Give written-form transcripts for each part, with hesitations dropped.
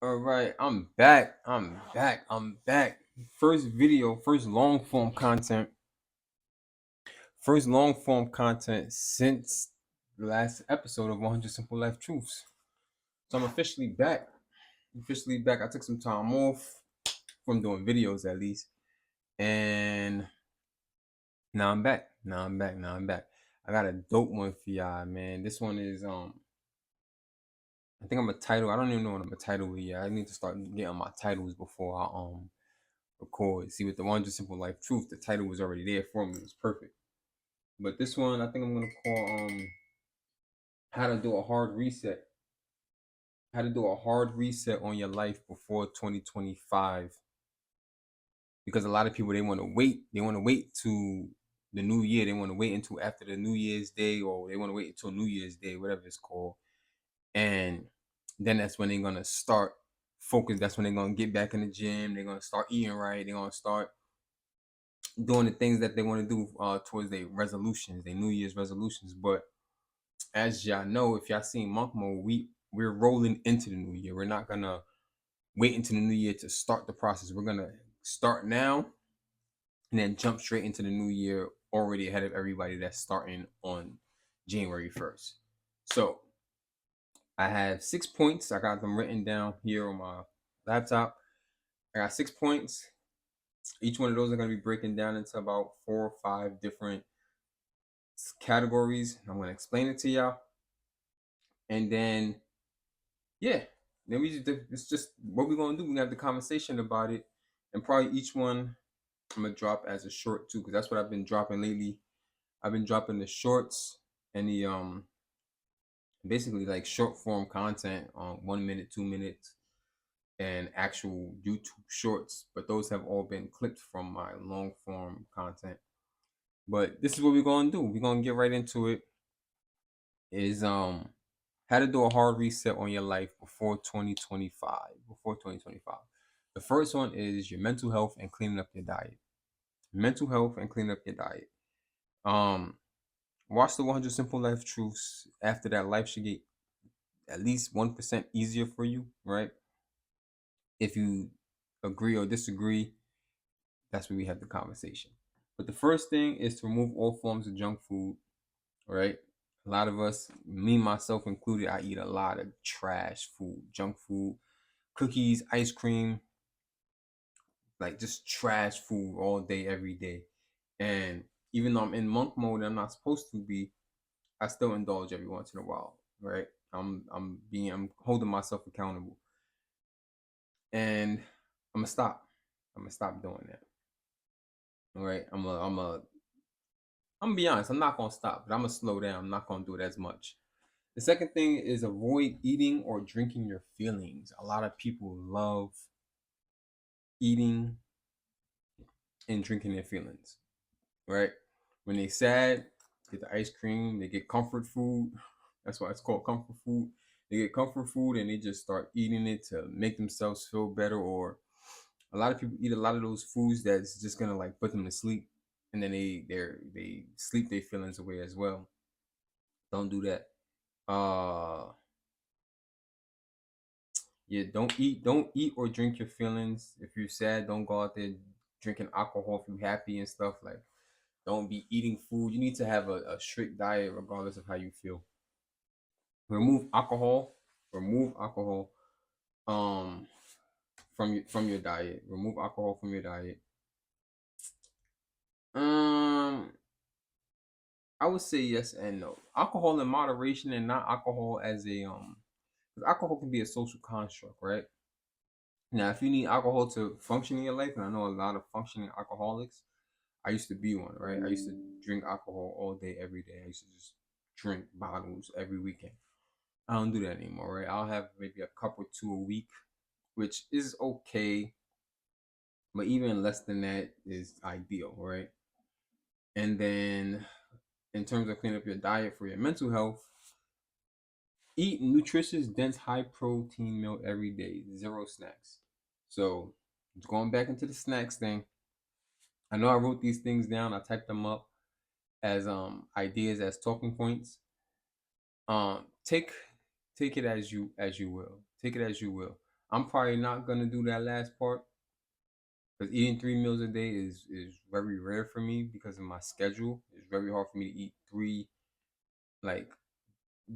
All right, I'm back. I'm back. First video, first long form content since the last episode of 100 Simple Life Truths. So I'm officially back. Officially back. I took some time off from doing videos at least, and now I'm back. Now I'm back. I got a dope one for y'all, man. This one is I think I'm a title. I don't even know what I'm a title yet. I need to start getting my titles before I record. See, with the 100 Simple Life Truth, the title was already there for me. It was perfect. But this one, I think I'm gonna call "How to Do a Hard Reset." How to do a hard reset on your life before 2025. Because a lot of people, they want to wait. They want to wait to the new year. They want to wait until after the New Year's Day, or they want to wait until New Year's Day, whatever it's called. And then that's when they're gonna start focus. That's when they're gonna get back in the gym. They're gonna start eating right. They're gonna start doing the things that they want to do towards their resolutions, their New Year's resolutions. But as y'all know, if y'all seen Monk Mode, we're rolling into the new year. We're not gonna wait until the new year to start the process. We're gonna start now and then jump straight into the new year already ahead of everybody that's starting on January 1st. So I have 6 points. I got them written down here on my laptop. I got 6 points. Each one of those are going to be breaking down into about 4 or 5 different categories. I'm going to explain it to y'all. And then, yeah, then it's just what we're going to do. We're going to have the conversation about it. And probably each one I'm going to drop as a short too, because that's what I've been dropping lately. I've been dropping the shorts and the basically like short form content on 1 minute, 2 minutes, and actual YouTube shorts. But those have all been clipped from my long form content. But this is what we're gonna do. We're gonna get right into it. Is how to do a hard reset on your life before 2025. Before 2025. The first one is your mental health and cleaning up your diet. Mental health and cleaning up your diet. Um, Watch the 100 Simple Life Truths. After that, life should get at least 1% easier for you, right? If you agree or disagree, that's where we have the conversation. But the first thing is to remove all forms of junk food, right? A lot of us, me myself included, I eat a lot of trash food, junk food, cookies, ice cream, like just trash food all day, every day. And even though I'm in monk mode and I'm not supposed to be, I still indulge every once in a while, right? I'm holding myself accountable. And I'm gonna stop. I'm gonna stop doing that. All right. I'm gonna be honest, I'm not gonna stop, but I'm gonna slow down. I'm not gonna do it as much. The second thing is avoid eating or drinking your feelings. A lot of people love eating and drinking their feelings, right? When they sad, get the ice cream, they get comfort food. That's why it's called comfort food. They get comfort food and they just start eating it to make themselves feel better. Or a lot of people eat a lot of those foods that's just gonna like put them to sleep, and then they sleep their feelings away as well. Don't do that. Yeah, don't eat or drink your feelings. If you're sad, don't go out there drinking alcohol. If you're happy and stuff, like don't be eating food. You need to have a strict diet regardless of how you feel. Remove alcohol. Remove alcohol um from your diet. Remove alcohol from your diet. Um I would say yes and no. Alcohol in moderation, and not alcohol as a 'cause alcohol can be a social construct, right? Now, if you need alcohol to function in your life, and I know a lot of functioning alcoholics, I used to be one, right? I used to drink alcohol all day, every day. I used to just drink bottles every weekend. I don't do that anymore, right? I'll have maybe a cup or two a week, which is okay, but even less than that is ideal, right? And then in terms of cleaning up your diet for your mental health, eat nutritious, dense, high protein meal every day, zero snacks. So, going back into the snacks thing, I know I wrote these things down, I typed them up as ideas, as talking points. Take it as you will. Take it as you will. I'm probably not gonna do that last part because eating 3 meals a day is very rare for me because of my schedule. It's very hard for me to eat three like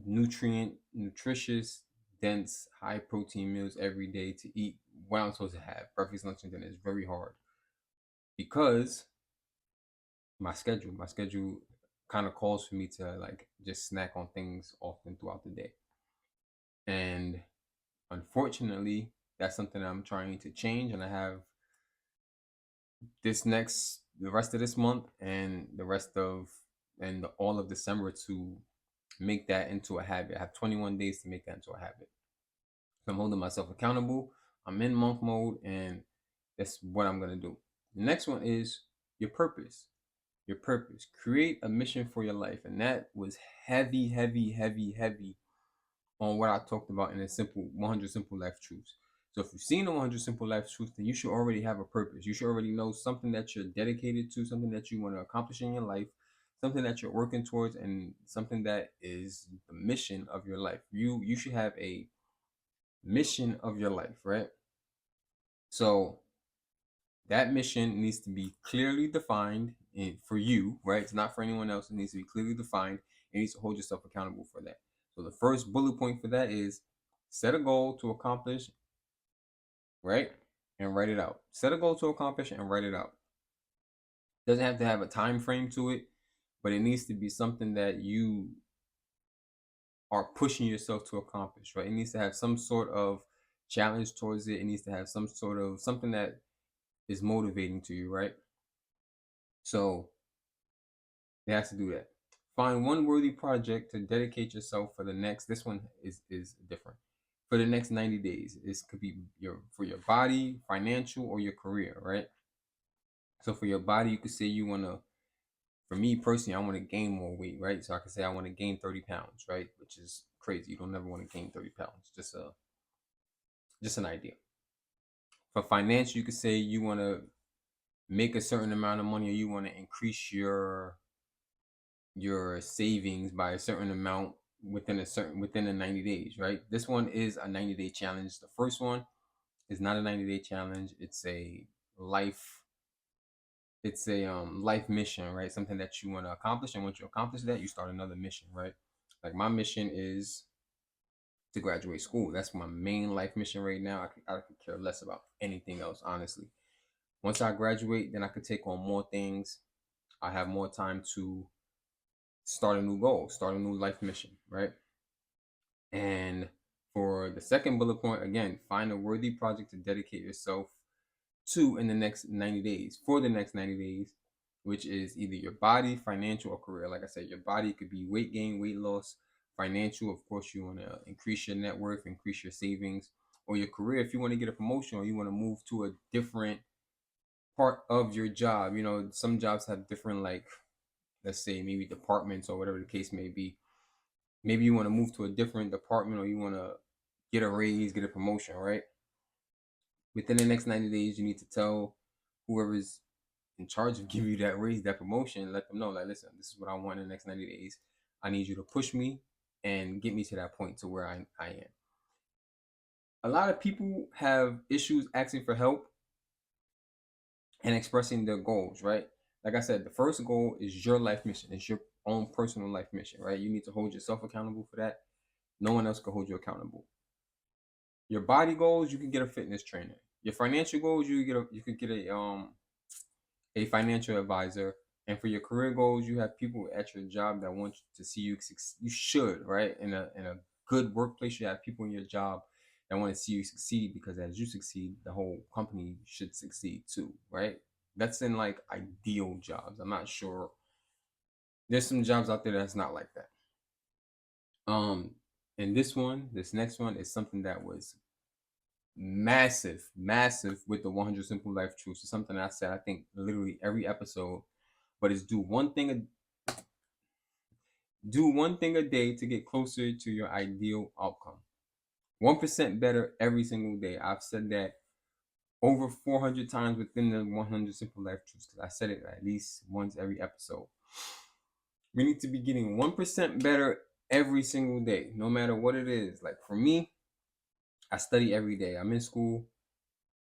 nutritious, dense, high protein meals every day to eat what I'm supposed to have. Breakfast, lunch, and dinner is very hard because my schedule kind of calls for me to like just snack on things often throughout the day. And unfortunately, that's something I'm trying to change, and I have the rest of this month and the rest of all of December to make that into a habit. I have 21 days to make that into a habit. So I'm holding myself accountable. I'm in monk mode, and that's what I'm gonna do. The next one is your purpose. Your purpose. Create a mission for your life, and that was heavy, heavy, heavy, heavy on what I talked about in the 100 simple life truths. So if you've seen the 100 simple life truths, then you should already have a purpose. You should already know something that you're dedicated to, something that you want to accomplish in your life, something that you're working towards, and something that is the mission of your life. You should have a mission of your life, right? So that mission needs to be clearly defined for you, right? It's not for anyone else. It needs to be clearly defined. You need to hold yourself accountable for that. So the first bullet point for that is set a goal to accomplish, right? And write it out. Set a goal to accomplish and write it out. Doesn't have to have a time frame to it, but it needs to be something that you are pushing yourself to accomplish, right? It needs to have some sort of challenge towards it. It needs to have some sort of something that is motivating to you, right? So it has to do that. Find one worthy project to dedicate yourself for the next. This one is different. For the next 90 days. This could be for your body, financial, or your career, right? So for your body, you could say you wanna. For me personally, I want to gain more weight, right? So I could say I want to gain 30 pounds, right? Which is crazy. You don't never want to gain 30 pounds. Just an idea. For financial, you could say you want to make a certain amount of money, or you want to increase your savings by a certain amount within the 90 days, right? This one is a 90-day challenge. The first one is not a 90-day challenge. Life it's a life mission, right? Something that you want to accomplish, and once you accomplish that, you start another mission, right? Like my mission is to graduate school. That's my main life mission right now. I could care less about anything else, honestly. Once I graduate, then I could take on more things. I have more time to start a new goal, start a new life mission, right? And for the second bullet point, again, find a worthy project to dedicate yourself to in the next 90 days, for the next 90 days, which is either your body, financial, or career. Like I said, your body could be weight gain, weight loss. Financial, of course, you want to increase your net worth, increase your savings. Or your career, if you want to get a promotion or you want to move to a different part of your job. You know, some jobs have different, like, let's say maybe departments or whatever the case may be. Maybe you want to move to a different department, or you want to get a raise, get a promotion, right? Within the next 90 days, you need to tell whoever's in charge of giving you that raise, that promotion, let them know, like, listen, this is what I want in the next 90 days. I need you to push me and get me to that point to where I am. A lot of people have issues asking for help and expressing their goals, right? Like I said, the first goal is your life mission. It's your own personal life mission, right? You need to hold yourself accountable for that. No one else can hold you accountable. Your body goals, you can get a fitness trainer. Your financial goals, you could get a financial advisor. And for your career goals, you have people at your job that want to see you succeed. You should, right? In a good workplace, you have people in your job that want to see you succeed, because as you succeed, the whole company should succeed too, right? That's in like ideal jobs. I'm not sure. There's some jobs out there that's not like that. Um, and this next one is something that was massive, massive with the 100 simple life truths. It's something I said, I think, literally every episode. But it's do one thing a day to get closer to your ideal outcome. 1% better every single day. I've said that over 400 times within the 100 simple life truths, because I said it at least once every episode. We need to be getting 1% better every single day, no matter what it is. Like for me, I study every day. I'm in school.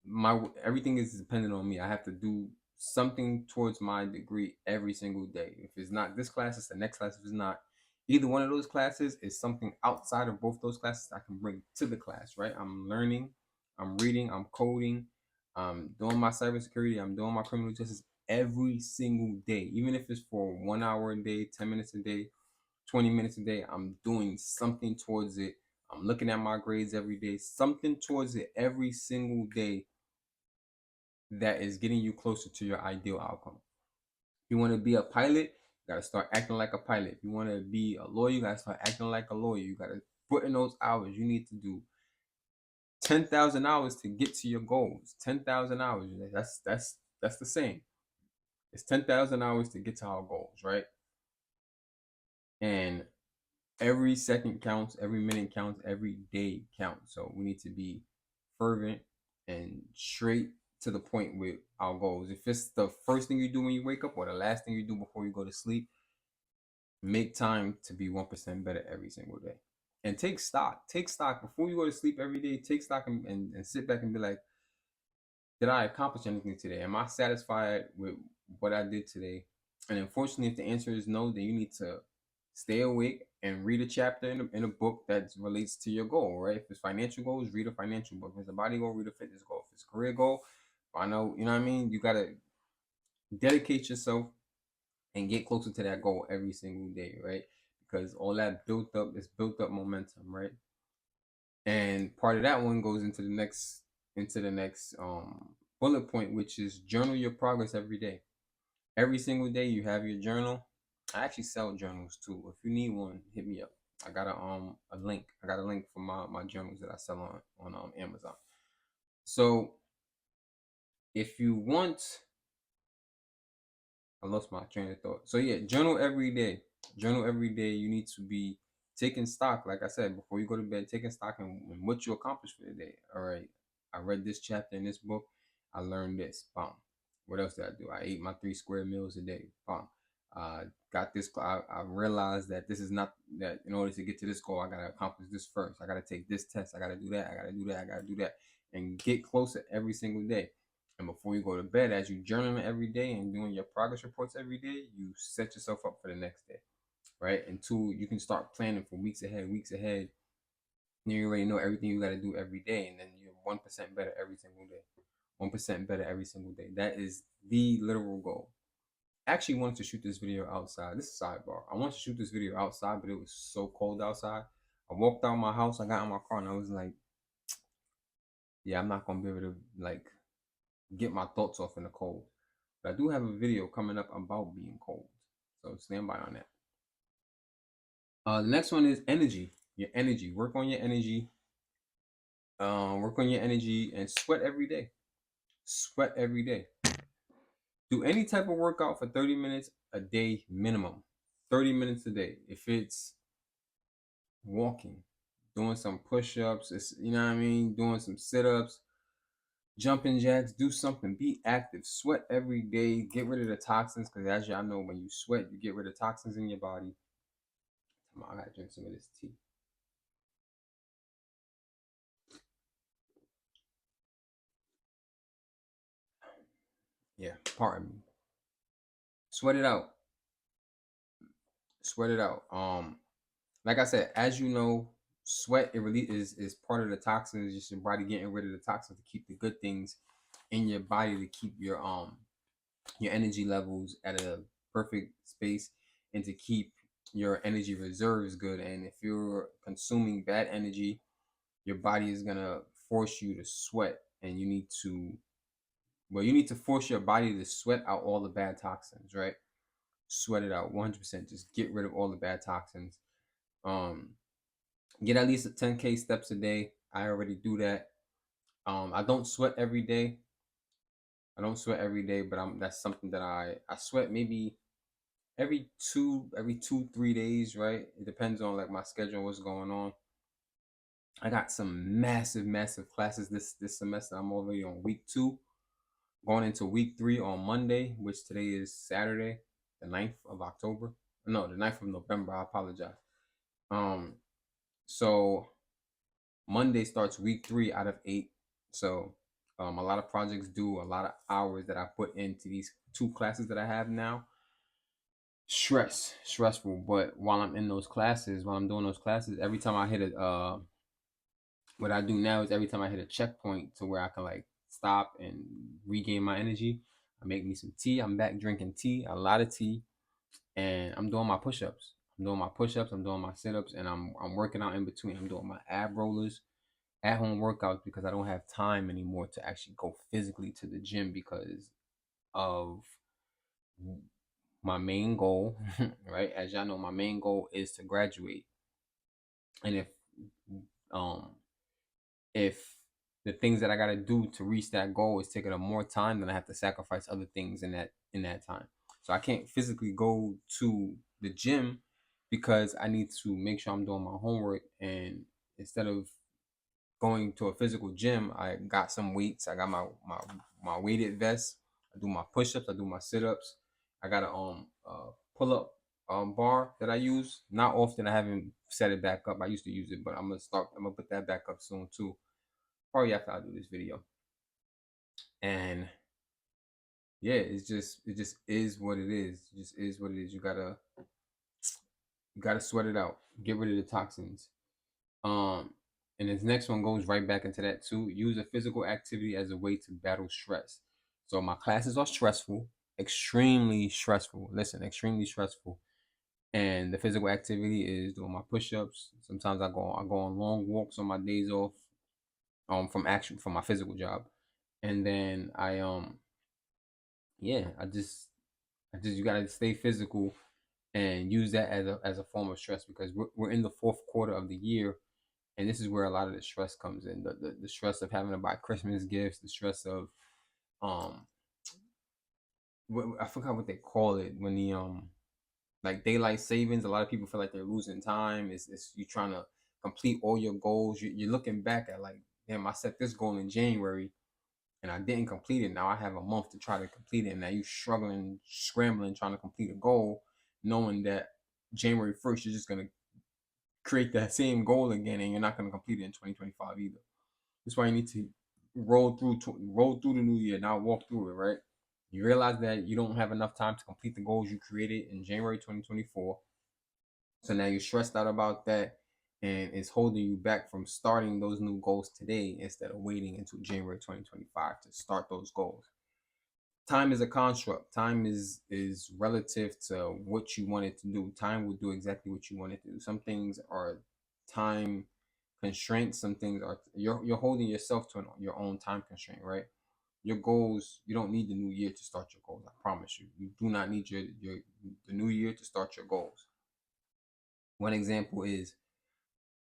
My everything is dependent on me. I have to do something towards my degree every single day. If it's not this class, it's the next class. If it's not either one of those classes, it's something outside of both those classes I can bring to the class, right? I'm learning, I'm reading, I'm coding, I'm doing my cybersecurity, I'm doing my criminal justice every single day. Even if it's for 1 hour a day, 10 minutes a day, 20 minutes a day, I'm doing something towards it. I'm looking at my grades every day, something towards it every single day that is getting you closer to your ideal outcome. If you want to be a pilot, you got to start acting like a pilot. If you want to be a lawyer, you got to start acting like a lawyer. You got to put in those hours. You need to do 10,000 hours to get to your goals. 10,000 hours. That's the same. It's 10,000 hours to get to our goals, right? And every second counts, every minute counts, every day counts. So we need to be fervent and straight to the point with our goals. If it's the first thing you do when you wake up or the last thing you do before you go to sleep, make time to be 1% better every single day. And take stock. Take stock before you go to sleep every day. Take stock and sit back and be like, did I accomplish anything today? Am I satisfied with what I did today? And unfortunately, if the answer is no, then you need to stay awake and read a chapter in a book that relates to your goal, right? If it's financial goals, read a financial book. If it's a body goal, read a fitness goal. If it's a career goal, find out, you know what I mean? You got to dedicate yourself and get closer to that goal every single day, right? Because all that built up is built up momentum, right? And part of that one goes into the next bullet point, which is journal your progress every day. Every single day you have your journal. I actually sell journals too. If you need one, hit me up. I got a link. I got a link for my journals that I sell on Amazon. So if you want, I lost my train of thought. So yeah, journal every day. Journal every day. You need to be taking stock, like I said, before you go to bed, taking stock in what you accomplished for the day. All right, I read this chapter in this book. I learned this. Bomb. What else did I do? I ate my 3 square meals a day. Bomb. Got this. I realized that this is not that. In order to get to this goal, I gotta accomplish this first. I gotta take this test. I gotta do that. I gotta do that. I gotta do that, and get closer every single day. And before you go to bed, as you journaling every day and doing your progress reports every day, you set yourself up for the next day, right? And two, you can start planning for weeks ahead, weeks ahead. And you already know everything you got to do every day, and then you're 1% better every single day. 1% better every single day. That is the literal goal. I actually wanted to shoot this video outside. This is a sidebar. I wanted to shoot this video outside, but it was so cold outside. I walked out of my house, I got in my car, and I was like, yeah, I'm not gonna be able to like get my thoughts off in the cold. But I do have a video coming up about being cold. So stand by on that. The next one is energy. Your energy. Work on your energy. Work on your energy and sweat every day. Sweat every day. Do any type of workout for 30 minutes a day minimum. 30 minutes a day. If it's walking, doing some push-ups, it's, you know what I mean, doing some sit-ups, jumping jacks, do something, be active, sweat every day, get rid of the toxins, because as y'all know, when you sweat, you get rid of toxins in your body. Come on, I gotta drink some of this tea. Yeah, pardon me. Sweat it out. Sweat it out. Like I said, as you know, sweat it really is part of the toxins, just your body getting rid of the toxins to keep the good things in your body, to keep your energy levels at a perfect space, and to keep your energy reserves good. And if you're consuming bad energy, your body is gonna force you to sweat, and you need to force your body to sweat out all the bad toxins, right? Sweat it out 100%. Just get rid of all the bad toxins. Um, get at least 10K steps a day. I already do that. I don't sweat every day. I don't sweat every day, but that's something that I sweat maybe every 2 3 days, right? It depends on like my schedule and what's going on. I got some massive classes this semester. I'm already on week 2, going into week 3 on Monday, which today is Saturday, the 9th of October. No, the 9th of November. I apologize. So Monday starts week 3 out of 8. So a lot of projects due, a lot of hours that I put into these 2 classes that I have now. Stressful. But while I'm in those classes, while I'm doing those classes, every time I hit a what I do now is every time I hit a checkpoint to where I can like stop and regain my energy, I make me some tea. I'm back drinking tea, a lot of tea, and I'm doing my push-ups. I'm doing my sit-ups, and I'm working out in between. I'm doing my ab rollers, at home workouts because I don't have time anymore to actually go physically to the gym because of my main goal, right? As y'all know, my main goal is to graduate. And um if the things that I gotta do to reach that goal is taking up more time, then I have to sacrifice other things in that time. So I can't physically go to the gym because I need to make sure I'm doing my homework. And instead of going to a physical gym, I got some weights. I got my weighted vest. I do my push-ups. I do my sit-ups. I got a pull-up bar that I use. Not often. I haven't set it back up. I used to use it, but I'm gonna start. I'm gonna put that back up soon too. Probably after I do this video. And yeah, it just is what it is. It just is what it is. You gotta sweat it out. Get rid of the toxins. Um, and this next one goes right back into that too. Use a physical activity as a way to battle stress. So my classes are stressful, extremely stressful. Listen, extremely stressful. And the physical activity is doing my push-ups. Sometimes I go on long walks on my days off, from my physical job. And then yeah, I just you gotta stay physical and use that as a form of stress because we're in the fourth quarter of the year, and this is where a lot of the stress comes in. The stress of having to buy Christmas gifts, the stress of um I forgot what they call it when the like daylight savings. A lot of people feel like they're losing time. It's you trying to complete all your goals. You're looking back at like, damn, I set this goal in January and I didn't complete it. Now I have a month to try to complete it, and now you struggling, scrambling, trying to complete a goal, knowing that January 1st you're just gonna create that same goal again, and you're not gonna complete it in 2025 either. That's why you need to roll through the new year, not walk through it. Right? You realize that you don't have enough time to complete the goals you created in January 2024, so now you're stressed out about that, and it's holding you back from starting those new goals today instead of waiting until January 2025 to start those goals. Time is a construct. Time is relative to what you want it to do. Time will do exactly what you want it to do. Some things are time constraints. Some things are you're holding yourself to your own time constraint, right? Your goals, you don't need the new year to start your goals. I promise you. You do not need your the new year to start your goals. One example is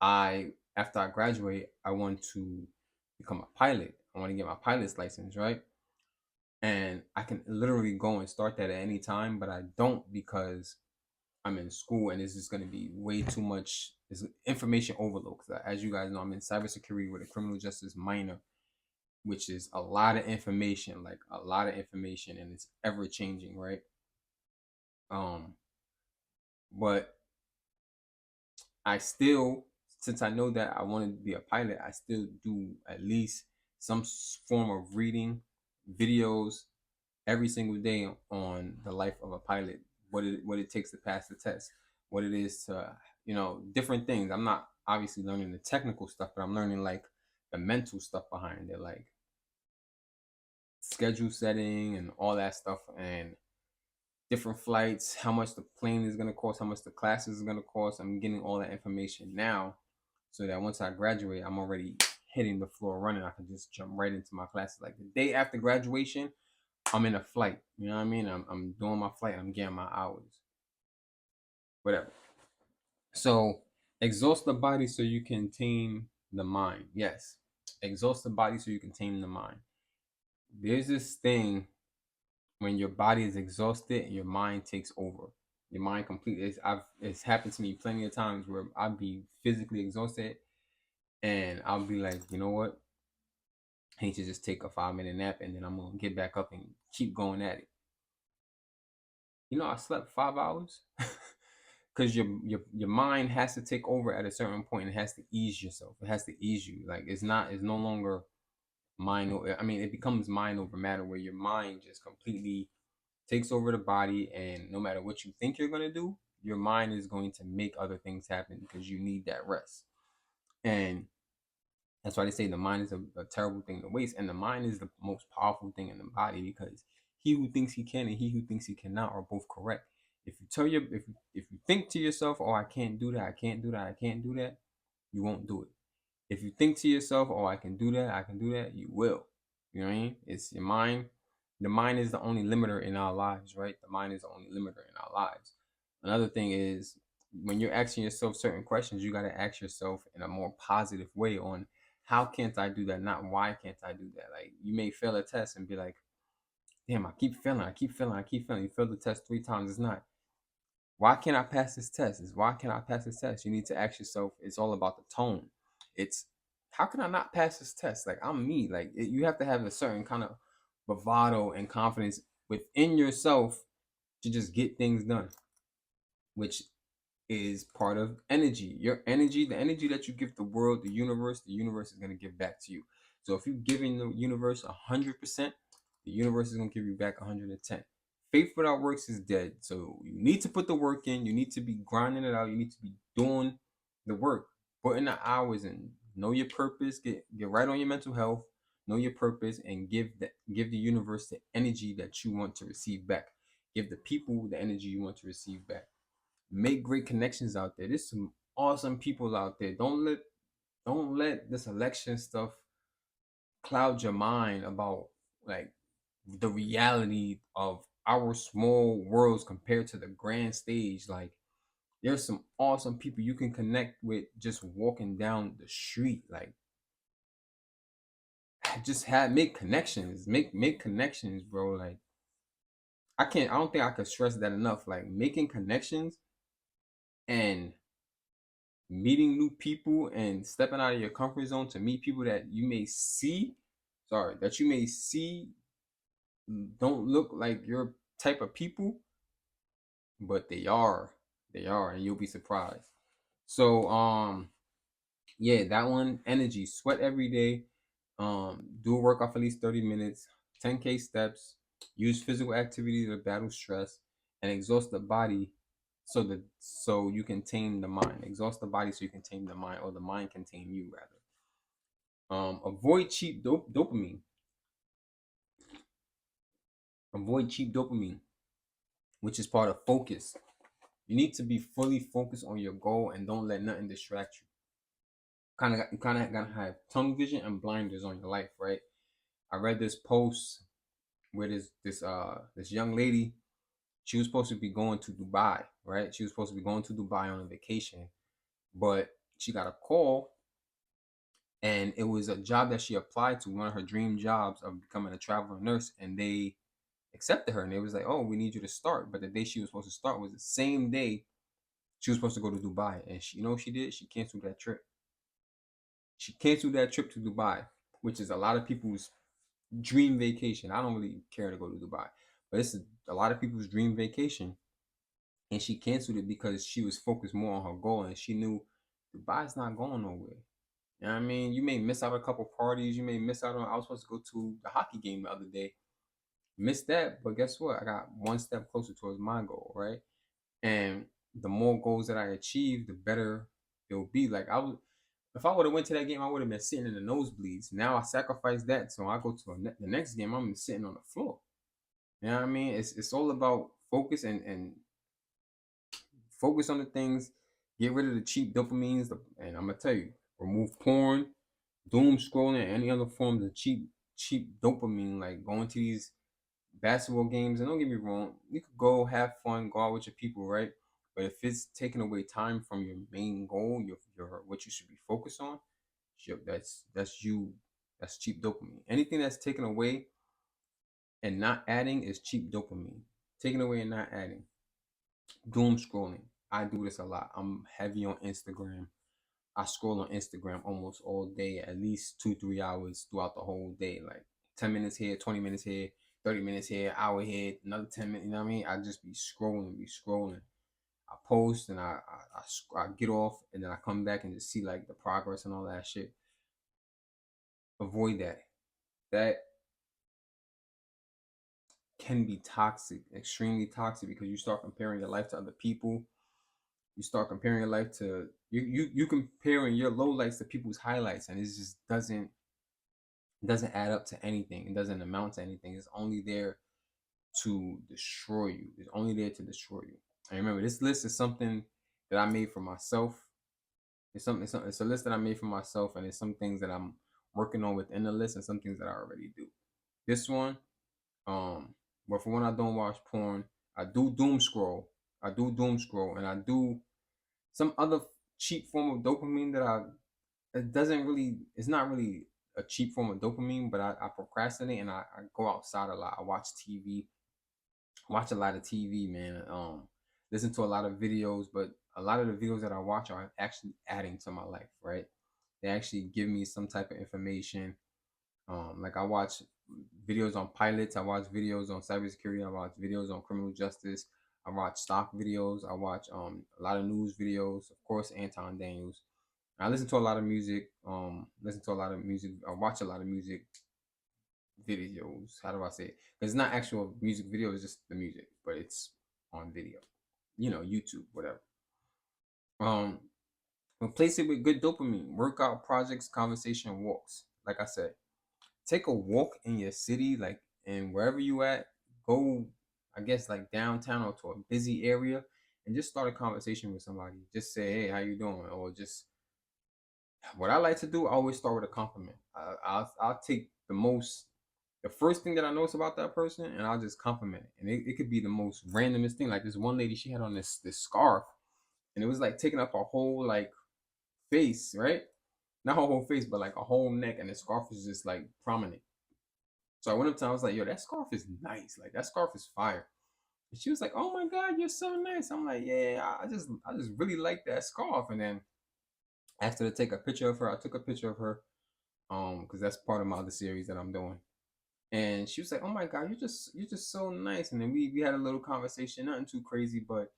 I after I graduate, I want to become a pilot. I want to get my pilot's license, right? And I can literally go and start that at any time, but I don't because I'm in school and it's just going to be way too much. It's information overload. As you guys know, I'm in cybersecurity with a criminal justice minor, which is a lot of information, like a lot of information, and it's ever changing, right? Um, but I still, since I know that I wanted to be a pilot, I still do at least some form of reading, videos, every single day on the life of a pilot, what it takes to pass the test, what it is to different things. I'm not obviously learning the technical stuff, but I'm learning like the mental stuff behind it, like schedule setting and all that stuff, and different flights, how much the plane is going to cost, how much the classes is going to cost. I'm getting all that information now so that once I graduate, I'm already hitting the floor running. I can just jump right into my classes. Like the day after graduation, I'm in a flight. You know what I mean? I'm doing my flight. I'm getting my hours. Whatever. So exhaust the body so you can tame the mind. Yes. Exhaust the body so you can tame the mind. There's this thing when your body is exhausted and your mind takes over. Your mind completely. It's happened to me plenty of times where I'd be physically exhausted and I'll be like, you know what? I need to just take a 5-minute nap and then I'm gonna get back up and keep going at it. You know, I slept 5 hours. because your mind has to take over at a certain point. It has to ease yourself. It has to ease you. Like it's no longer mind. I mean, it becomes mind over matter, where your mind just completely takes over the body, and no matter what you think you're gonna do, your mind is going to make other things happen because you need that rest. And that's why they say the mind is a terrible thing to waste, and the mind is the most powerful thing in the body, because he who thinks he can and he who thinks he cannot are both correct. If you tell your if you think to yourself, "Oh, I can't do that, I can't do that, I can't do that," you won't do it. If you think to yourself, "Oh, I can do that, I can do that," you will. You know what I mean? It's your mind. The mind is the only limiter in our lives, right? The mind is the only limiter in our lives. Another thing is, when you're asking yourself certain questions, you got to ask yourself in a more positive way on, how can't I do that? Not why can't I do that? Like, you may fail a test and be like, damn, I keep failing, I keep failing, I keep failing. You failed the test 3 times. It's not, why can't I pass this test? It's, why can't I pass this test? You need to ask yourself, it's all about the tone. It's, how can I not pass this test? Like, I'm me. Like, you have to have a certain kind of bravado and confidence within yourself to just get things done, which is part of energy. Your energy, the energy that you give the world, the universe is going to give back to you. So if you're giving the universe 100%, the universe is going to give you back 110. Faith without works is dead. So you need to put the work in. You need to be grinding it out. You need to be doing the work, putting the hours in. Know your purpose. Get right on your mental health. Know your purpose, and give the universe the energy that you want to receive back. Give the people the energy you want to receive back. Make great connections out there. There's some awesome people out there. Don't let this election stuff cloud your mind about, like, the reality of our small worlds compared to the grand stage. Like, there's some awesome people you can connect with just walking down the street. Like, just have make connections. Make connections, bro. Like, I don't think I could stress that enough. Like, making connections and meeting new people and stepping out of your comfort zone to meet people that you may see, that you may see don't look like your type of people, but they are. They are, and you'll be surprised. So, yeah, that one, energy, sweat every day. Do a workout for at least 30 minutes, 10K steps, use physical activity to battle stress, and exhaust the body so you can tame the mind. Exhaust the body so you can tame the mind, or the mind can tame you, rather. Avoid cheap dopamine. Avoid cheap dopamine, which is part of focus. You need to be fully focused on your goal and don't let nothing distract you. You kind of gotta have tunnel vision and blinders on your life, right? I read this post where this young lady, she was supposed to be going to Dubai, right? She was supposed to be going to Dubai on a vacation, but she got a call, and it was a job that she applied to, one of her dream jobs of becoming a traveling nurse, and they accepted her, and they was like, "Oh, we need you to start." But the day she was supposed to start was the same day she was supposed to go to Dubai, and she, you know what she did? She canceled that trip. She canceled that trip to Dubai, which is a lot of people's dream vacation. I don't really care to go to Dubai, but it's a lot of people's dream vacation, and she canceled it because she was focused more on her goal, and she knew Dubai's not going nowhere. You know what I mean? You may miss out a couple parties. You may miss out on. I was supposed to go to the hockey game the other day. Missed that, but guess what? I got one step closer towards my goal, right? And the more goals that I achieve, the better it'll be. Like, if I would have went to that game, I would have been sitting in the nosebleeds. Now I sacrifice that, so I go to the next game. I'm sitting on the floor. You know what I mean? It's all about focus, and focus on the things. Get rid of the cheap dopamines, and I'm gonna tell you, remove porn, doom scrolling, and any other forms of cheap dopamine. Like going to these basketball games, and don't get me wrong, you could go have fun, go out with your people, right? But if it's taking away time from your main goal, your what you should be focused on, that's cheap dopamine. Anything that's taken away and not adding is cheap dopamine. Taking away and not adding. Doom scrolling. I do this a lot. I'm heavy on Instagram. I scroll on Instagram almost all day, at least 2 3 hours throughout the whole day. Like 10 minutes here, 20 minutes here, 30 minutes here, hour here, another 10 minutes. You know what I mean? I just be scrolling. I post and I get off, and then I come back and just see like the progress and all that shit. Avoid that. That can be toxic, extremely toxic, because you start comparing your life to other people. You start comparing your life to you comparing your low lights to people's highlights, and it just doesn't add up to anything. It doesn't amount to anything. It's only there to destroy you. It's only there to destroy you. And remember, this list is something that I made for myself. It's a list that I made for myself, and it's some things that I'm working on within the list, and some things that I already do. This one, but for when I don't watch porn, I do doom scroll. I do doom scroll, and I do some other cheap form of dopamine that it's not really a cheap form of dopamine, but I procrastinate, and I go outside a lot. I watch TV, watch a lot of TV, man. Listen to a lot of videos, but a lot of the videos that I watch are actually adding to my life, right? They actually give me some type of information. Like I watch videos on pilots, I watch videos on cybersecurity, I watch videos on criminal justice, I watch stock videos, I watch a lot of news videos, of course, Anton Daniels. I listen to a lot of music, I watch a lot of music videos. How do I say it? Because it's not actual music video, it's just the music, but it's on video. YouTube, whatever. Um, Replace it with good dopamine, workout, projects, conversation, walks. Like I said, take a walk in your city, like, and wherever you at, go, I guess, like downtown or to a busy area, and just start a conversation with somebody. Just say, hey, how you doing? Or just, what I like to do, I always start with a compliment. I'll take the first thing that I notice about that person, and I'll just compliment it. And it could be the most randomest thing. Like this one lady, she had on this scarf, and it was like taking up her whole like face, right? Not her whole face, but like a whole neck, and the scarf was just like prominent. So I went up to her, I was like, yo, that scarf is nice. Like that scarf is fire. And she was like, oh my God, you're so nice. I'm like, yeah, I just really like that scarf. And then after to take a picture of her, I took a picture of her, because that's part of my other series that I'm doing. And she was like, oh my God, you're just so nice. And then we had a little conversation, nothing too crazy, but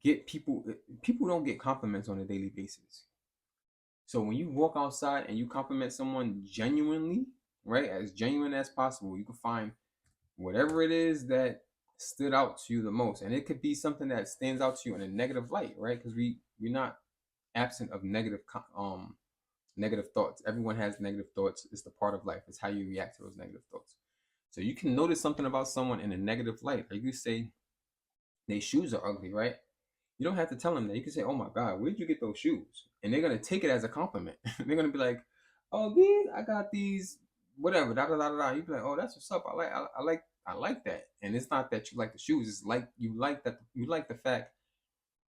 get people don't get compliments on a daily basis. So when you walk outside and you compliment someone genuinely, right, as genuine as possible, you can find whatever it is that stood out to you the most, and it could be something that stands out to you in a negative light, right? Because we're not absent of negative thoughts. Everyone has negative thoughts. It's the part of life. It's how you react to those negative thoughts. So you can notice something about someone in a negative light. Like you say, their shoes are ugly, right? You don't have to tell them that. You can say, "Oh my God, where did you get those shoes?" And they're gonna take it as a compliment. They're gonna be like, "Oh, these I got these, whatever." Da da da da. You be like, "Oh, that's what's up. I like that." And it's not that you like the shoes. It's like you like the fact.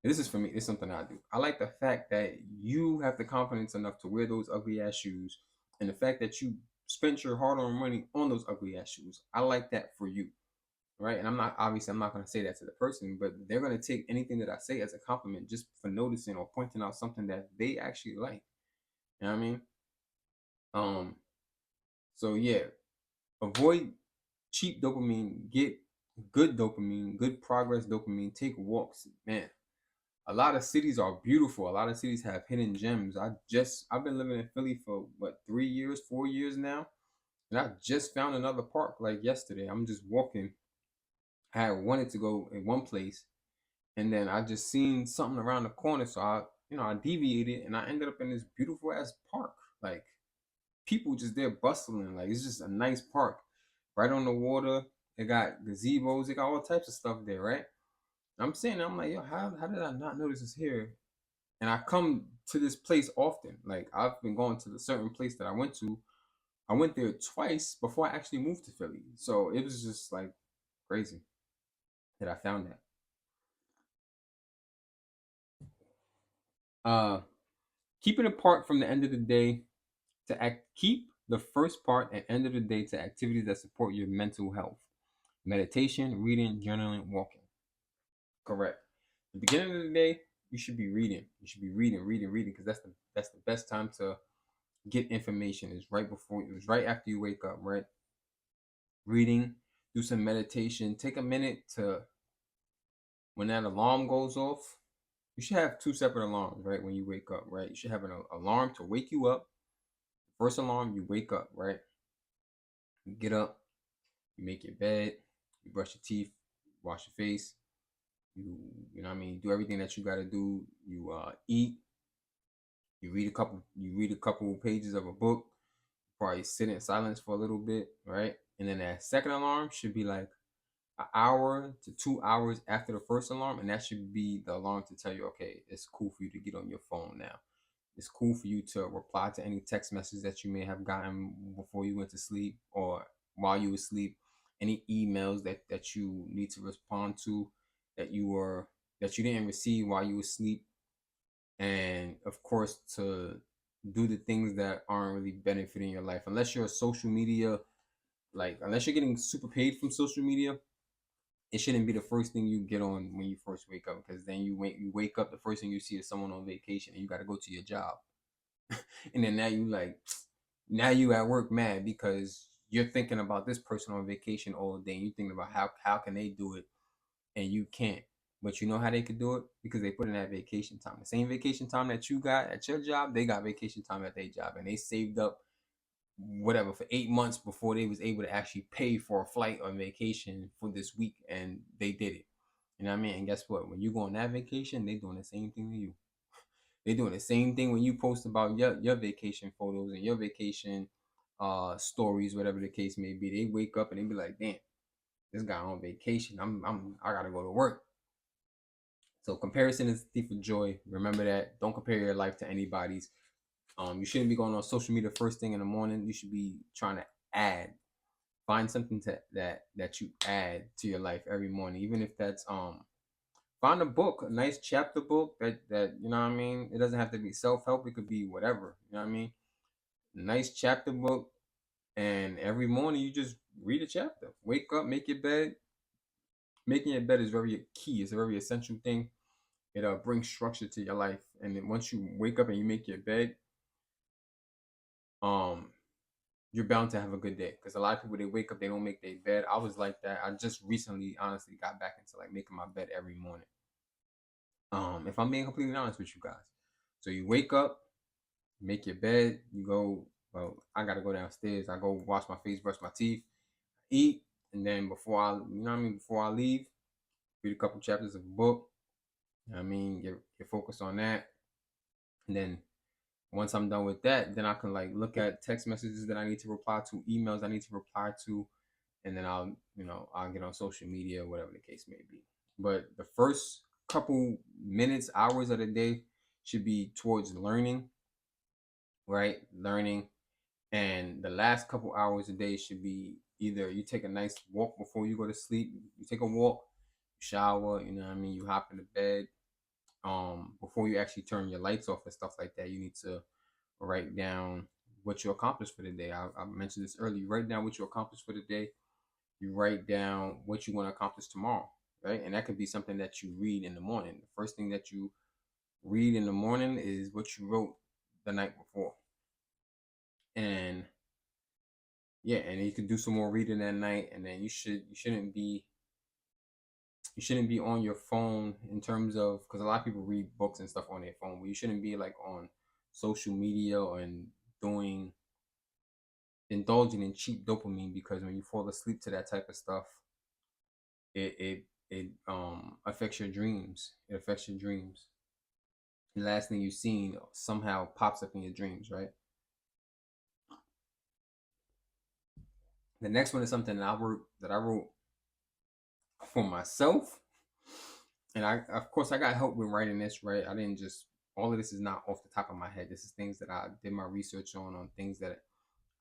And this is for me. It's something I do. I like the fact that you have the confidence enough to wear those ugly ass shoes, and the fact that you spent your hard-earned money on those ugly ass shoes. I like that for you, right? And I'm not going to say that to the person, but they're going to take anything that I say as a compliment just for noticing or pointing out something that they actually like. You know what I mean? Um, so yeah, avoid cheap dopamine, get good dopamine, good progress dopamine, take walks. Man, a lot of cities are beautiful. A lot of cities have hidden gems. I've been living in Philly for what, 3 years, 4 years now. And I just found another park like yesterday. I'm just walking. I had wanted to go in one place, and then I just seen something around the corner, so I deviated, and I ended up in this beautiful ass park. Like people just there bustling. Like it's just a nice park, right on the water. It got gazebos. It got all types of stuff there, right? I'm saying, I'm like, yo, how did I not notice this here? And I come to this place often. Like I've been going to the certain place that I went to. I went there twice before I actually moved to Philly. So it was just like crazy that I found that. Uh, Keep it apart from the end of the day keep the first part and end of the day to activities that support your mental health. Meditation, reading, journaling, walking. Correct. The beginning of the day, you should be reading. You should be reading, because that's the best time to get information. It's right after you wake up, right? Reading, do some meditation, take a minute to When that alarm goes off, you should have two separate alarms, right? When you wake up, right? You should have an alarm to wake you up. First alarm, you wake up, right? You get up, you make your bed, you brush your teeth, wash your face, you know what I mean, do everything that you got to do. You eat, you read a couple pages of a book, probably sit in silence for a little bit, right? And then that second alarm should be like an hour to 2 hours after the first alarm, and that should be the alarm to tell you, okay, it's cool for you to get on your phone now. It's cool for you to reply to any text message that you may have gotten before you went to sleep or while you were asleep. Any emails that you need to respond to that you didn't receive while you were asleep, and of course to do the things that aren't really benefiting your life, unless you're a social media, like unless you're getting super paid from social media. It shouldn't be the first thing you get on when you first wake up, because then you wake up, the first thing you see is someone on vacation and you got to go to your job. And then now you at work mad because you're thinking about this person on vacation all day, and you thinking about how can they do it and you can't. But you know how they could do it? Because they put in that vacation time. The same vacation time that you got at your job, they got vacation time at their job, and they saved up whatever for 8 months before they was able to actually pay for a flight on vacation for this week, and they did it. You know what I mean? And guess what? When you go on that vacation, they doing the same thing to you. They doing the same thing when you post about your vacation photos and your vacation stories, whatever the case may be. They wake up and they be like, damn, this guy on vacation. I gotta go to work. So comparison is the thief of joy. Remember that. Don't compare your life to anybody's. You shouldn't be going on social media first thing in the morning. You should be trying to add, find something that you add to your life every morning, even if that's find a book, a nice chapter book that you know what I mean. It doesn't have to be self help. It could be whatever. You know what I mean. A nice chapter book, and every morning you just read a chapter. Wake up, make your bed. Making your bed is very key. It's a very essential thing. It brings structure to your life, and then once you wake up and you make your bed, um, you're bound to have a good day. Because a lot of people, they wake up, they don't make their bed. I was like that. I just recently, honestly, got back into like making my bed every morning. If I'm being completely honest with you guys, so you wake up, make your bed, you go. Well, I gotta go downstairs. I go wash my face, brush my teeth, eat, and then before I, you know what I mean, before I leave, read a couple chapters of a book. You know what I mean, get focused on that, and then once I'm done with that, then I can like look at text messages that I need to reply to, emails I need to reply to, and then I'll get on social media, whatever the case may be. But the first couple minutes, hours of the day should be towards learning, right? Learning. And the last couple hours a day should be either you take a nice walk before you go to sleep, you take a walk, shower, you know what I mean, you hop in the bed. Before you actually turn your lights off and stuff like that, you need to write down what you accomplished for the day. I mentioned this earlier. You write down what you accomplished for the day. You write down what you want to accomplish tomorrow, right? And that could be something that you read in the morning. The first thing that you read in the morning is what you wrote the night before. And yeah, and you can do some more reading that night, and then you shouldn't be on your phone in terms of, because a lot of people read books and stuff on their phone, but you shouldn't be like on social media and doing indulging in cheap dopamine, because when you fall asleep to that type of stuff, it affects your dreams. It affects your dreams. The last thing you've seen somehow pops up in your dreams, right? The next one is something that I wrote for myself, and I of course I got help with writing this, right? I didn't just all of this is not off the top of my head. This is things that I did my research on things that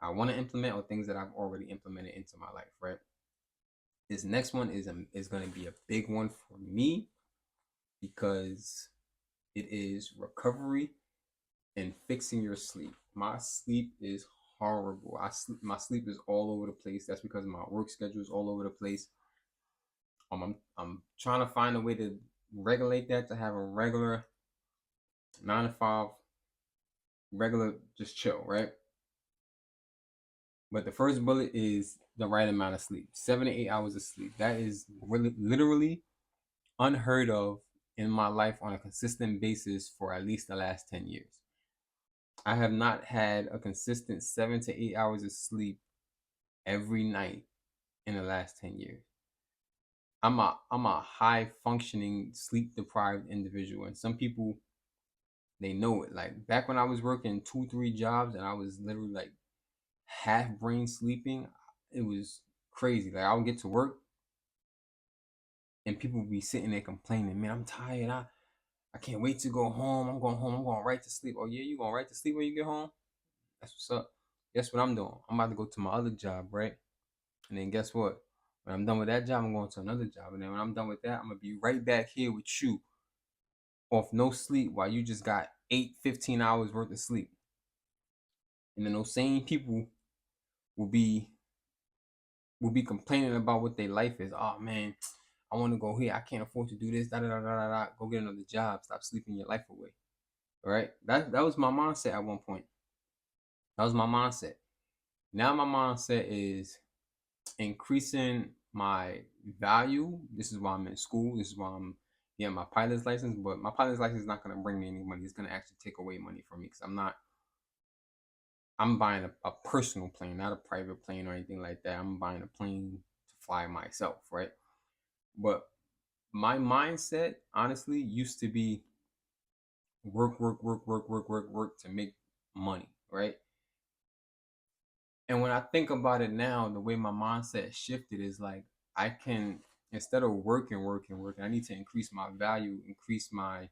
I want to implement or things that I've already implemented into my life, right? This next one is going to be a big one for me because it is recovery and fixing your sleep. My sleep is horrible. My sleep is all over the place. That's because my work schedule is all over the place. I'm trying to find a way to regulate that, to have a regular 9 to 5, regular just chill, right? But the first bullet is the right amount of sleep, 7 to 8 hours of sleep. That is really literally unheard of in my life on a consistent basis for at least the last 10 years. I have not had a consistent 7 to 8 hours of sleep every night in the last 10 years. I'm a high functioning sleep deprived individual, and some people, they know it. Like back when I was working 2, 3 jobs and I was literally like half brain sleeping, it was crazy. Like I would get to work and people would be sitting there complaining, man, I'm tired. I can't wait to go home. I'm going home. I'm going right to sleep. Oh yeah, you going right to sleep when you get home? That's what's up. Guess what I'm doing? I'm about to go to my other job, right? And then guess what? When I'm done with that job, I'm going to another job. And then when I'm done with that, I'm gonna be right back here with you off no sleep while you just got 8, 15 hours worth of sleep. And then those same people will be complaining about what their life is. Oh man, I want to go here. I can't afford to do this. Da da da da da. Go get another job. Stop sleeping your life away. All right. That was my mindset at one point. That was my mindset. Now my mindset is increasing my value. This is why I'm in school. This is why I'm getting my pilot's license. But my pilot's license is not going to bring me any money. It's going to actually take away money from me because I'm buying a personal plane, not a private plane or anything like that. I'm buying a plane to fly myself, right? But my mindset, honestly, used to be work, work, work, work, work, work, work to make money, right? And when I think about it now, the way my mindset shifted is like I can, instead of working, working, working, I need to increase my value, increase my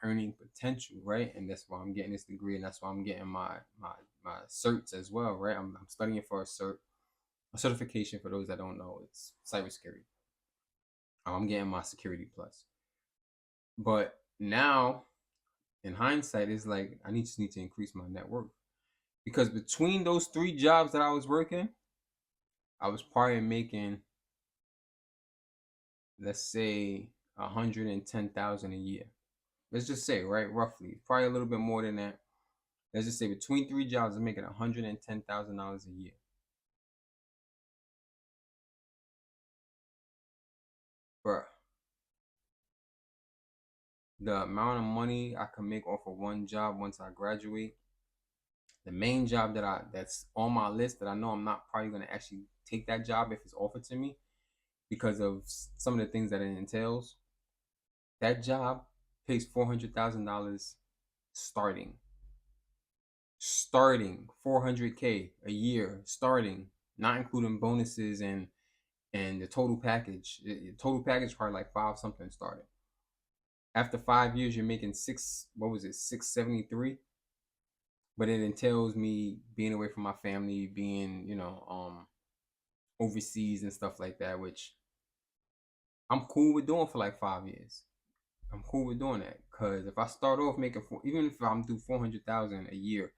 earning potential, right? And that's why I'm getting this degree, and that's why I'm getting my certs as well, right? I'm studying for a certification. For those that don't know, it's cybersecurity. I'm getting my security plus. But now, in hindsight, it's like I just need to increase my net worth because between those 3 jobs that I was working, I was probably making, let's say, 110,000 a year. Let's just say, right, roughly, probably a little bit more than that. Let's just say between 3 jobs, I'm making $110,000 a year. Bruh, the amount of money I can make off of one job once I graduate, the main job that's on my list that I know I'm not probably gonna actually take that job if it's offered to me because of some of the things that it entails. That job pays $400,000 starting. Starting 400K a year, starting, not including bonuses and the total package. The total package probably like five something starting. After 5 years, you're making what was it, 673? But it entails me being away from my family, being, overseas and stuff like that, which I'm cool with doing for like 5 years. I'm cool with doing that because if I start off making even if I'm do 400,000 a year,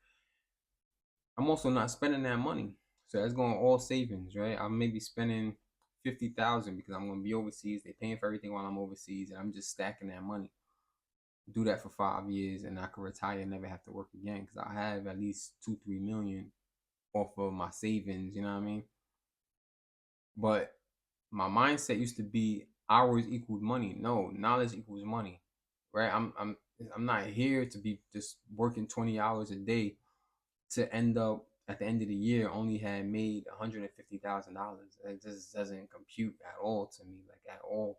I'm also not spending that money. So that's going all savings, right? I may be spending 50,000 because I'm going to be overseas. They're paying for everything while I'm overseas, and I'm just stacking that money. Do that for 5 years, and I could retire and never have to work again because I have at least 2, 3 million off of my savings. You know what I mean? But my mindset used to be hours equals money. No, knowledge equals money, right? I'm not here to be just working 20 hours a day to end up at the end of the year only had made $150,000. It just doesn't compute at all to me, like at all.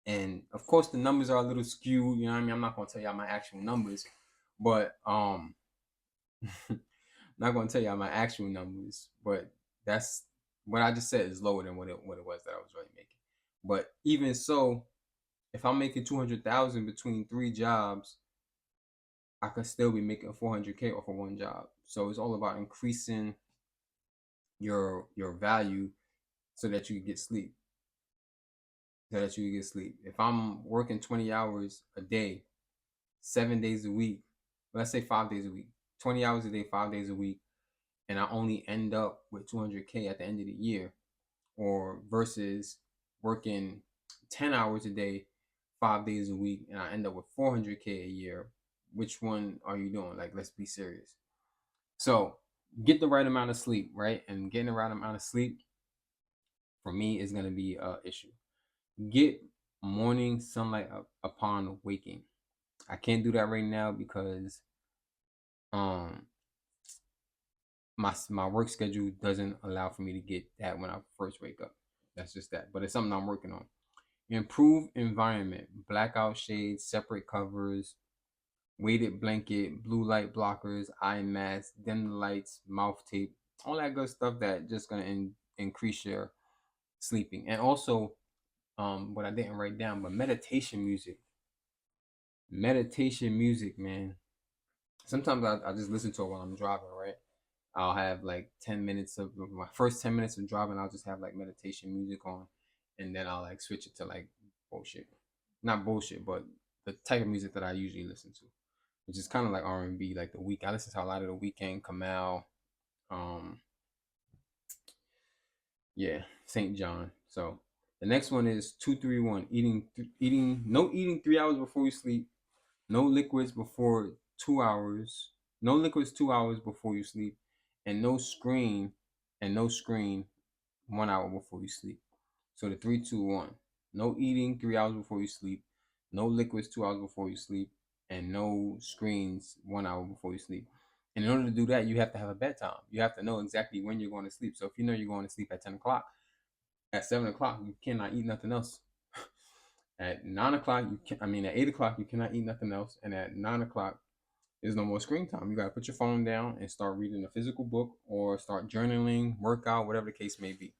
And of course, the numbers are a little skewed. You know what I mean? I'm not gonna tell y'all my actual numbers, but I'm not gonna tell y'all my actual numbers. But that's what I just said is lower than what it was that I was really making. But even so, if I'm making 200,000 between 3 jobs, I could still be making 400K off of one job. So it's all about increasing your value so that you can get sleep. So that you can get sleep. If I'm working 20 hours a day, 7 days a week, let's say 5 days a week, 20 hours a day, 5 days a week, and I only end up with 200K at the end of the year, or versus working 10 hours a day, 5 days a week, and I end up with 400K a year, which one are you doing? Like, let's be serious. So get the right amount of sleep, right? And getting the right amount of sleep for me is going to be an issue. Get morning sunlight upon waking. I can't do that right now because um my work schedule doesn't allow for me to get that when I first wake up. That's just that. But it's something I'm working on. Improve environment, blackout shades, separate covers, weighted blanket, blue light blockers, eye mask, dim the lights, mouth tape, all that good stuff that just gonna increase your sleeping. And also, what I didn't write down, but meditation music, man. Sometimes I just listen to it while I'm driving, right? I'll have like 10 minutes of my first 10 minutes of driving. I'll just have like meditation music on, and then I'll like switch it to like bullshit, not bullshit, but the type of music that I usually listen to, which is kind of like R&B, like the week. I listen to a lot of the Weekend, Kamal, um, yeah, Saint John. So the next one is 231. Eating 3 hours before you sleep. No liquids before 2 hours. No liquids 2 hours before you sleep, and no screen 1 hour before you sleep. So the 3, 2, 1. No eating 3 hours before you sleep. No liquids 2 hours before you sleep, and no screens 1 hour before you sleep. And in order to do that, you have to have a bedtime. You have to know exactly when you're going to sleep. So if you know you're going to sleep at 10 o'clock, at 7 o'clock you cannot eat nothing else. At 9 o'clock at 8 o'clock you cannot eat nothing else, and at 9 o'clock there's no more screen time. You gotta put your phone down and start reading a physical book or start journaling, workout, whatever the case may be.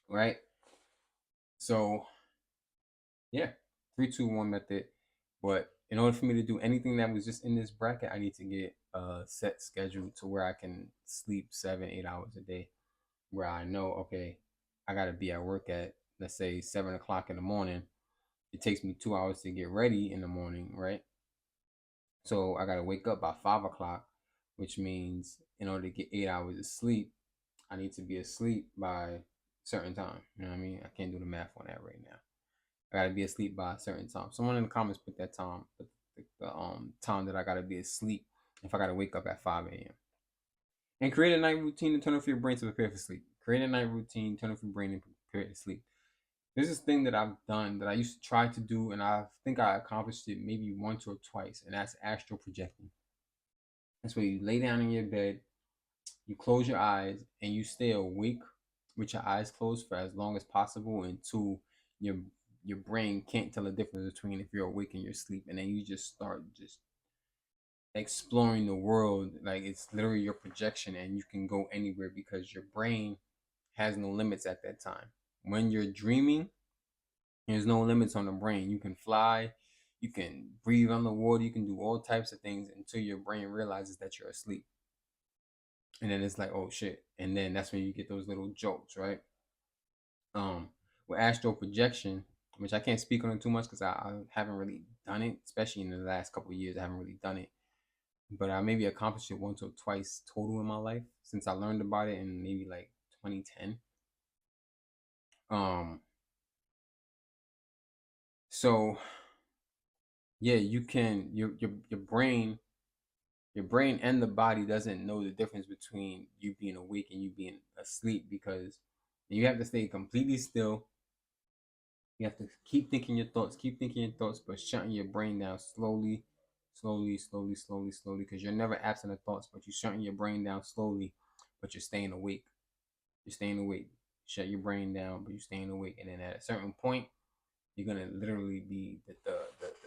Right? So yeah, 3, 2, 1 method. But in order for me to do anything that was just in this bracket, I need to get a set schedule to where I can sleep 7, 8 hours a day. Where I know, okay, I gotta be at work at, let's say, 7 o'clock in the morning. It takes me 2 hours to get ready in the morning, right? So I gotta wake up by 5 o'clock, which means in order to get 8 hours of sleep, I need to be asleep by a certain time. You know what I mean? I can't do the math on that right now. I gotta be asleep by a certain time. Someone in the comments put that time, the time that I gotta be asleep if I gotta wake up at 5 a.m. And create a night routine to turn off your brain to prepare for sleep. Create a night routine, turn off your brain and prepare to sleep. This is thing that I've done that I used to try to do, and I think I accomplished it maybe once or twice, and that's astral projecting. That's where you lay down in your bed, you close your eyes, and you stay awake with your eyes closed for as long as possible until your your brain can't tell the difference between if you're awake and you're asleep, and then you just start just exploring the world like it's literally your projection, and you can go anywhere because your brain has no limits at that time. When you're dreaming, there's no limits on the brain. You can fly, you can breathe underwater, you can do all types of things until your brain realizes that you're asleep. And then it's like, oh shit. And then that's when you get those little jolts, right? With astral projection, which I can't speak on it too much because I haven't really done it, especially in the last couple of years. I haven't really done it, but I maybe accomplished it once or twice total in my life since I learned about it in maybe like 2010. Um, so yeah, you can your brain and the body doesn't know the difference between you being awake and you being asleep because you have to stay completely still. You have to keep thinking your thoughts, but shutting your brain down slowly, slowly, slowly, slowly, slowly, because you're never absent of thoughts, but you're shutting your brain down slowly, but you're staying awake. You're staying awake. Shut your brain down, but you're staying awake. And then at a certain point, you're gonna literally be the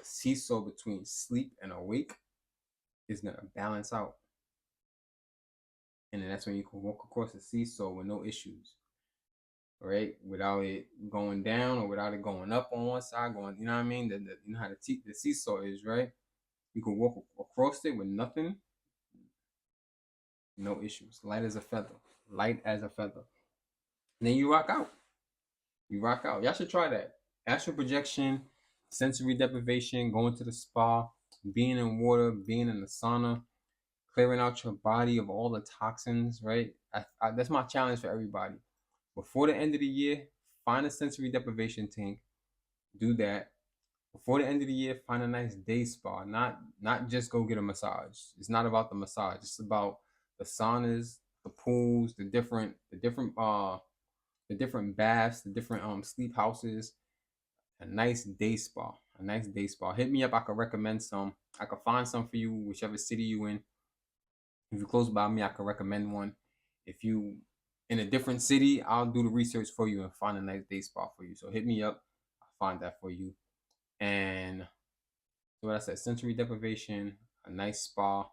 seesaw between sleep and awake is gonna balance out. And then that's when you can walk across the seesaw with no issues, right? Without it going down or without it going up on one side, going, you know what I mean? You know how the seesaw is, right? You can walk across it with nothing, no issues. Light as a feather. Light as a feather. And then you rock out. You rock out. Y'all should try that. Astral projection, sensory deprivation, going to the spa, being in water, being in the sauna, clearing out your body of all the toxins, right? That's my challenge for everybody. Before the end of the year, find a sensory deprivation tank. Do that. Before the end of the year, find a nice day spa. Not just go get a massage. It's not about the massage. It's about the saunas, the pools, the different baths, the different sleep houses. a nice day spa. A nice day spa. Hit me up. I could recommend some. I could find some for you, whichever city you in. If you're close by me, I could recommend one. If you in a different city, I'll do the research for you and find a nice day spa for you. So hit me up. I'll find that for you. And so what I said, sensory deprivation, a nice spa.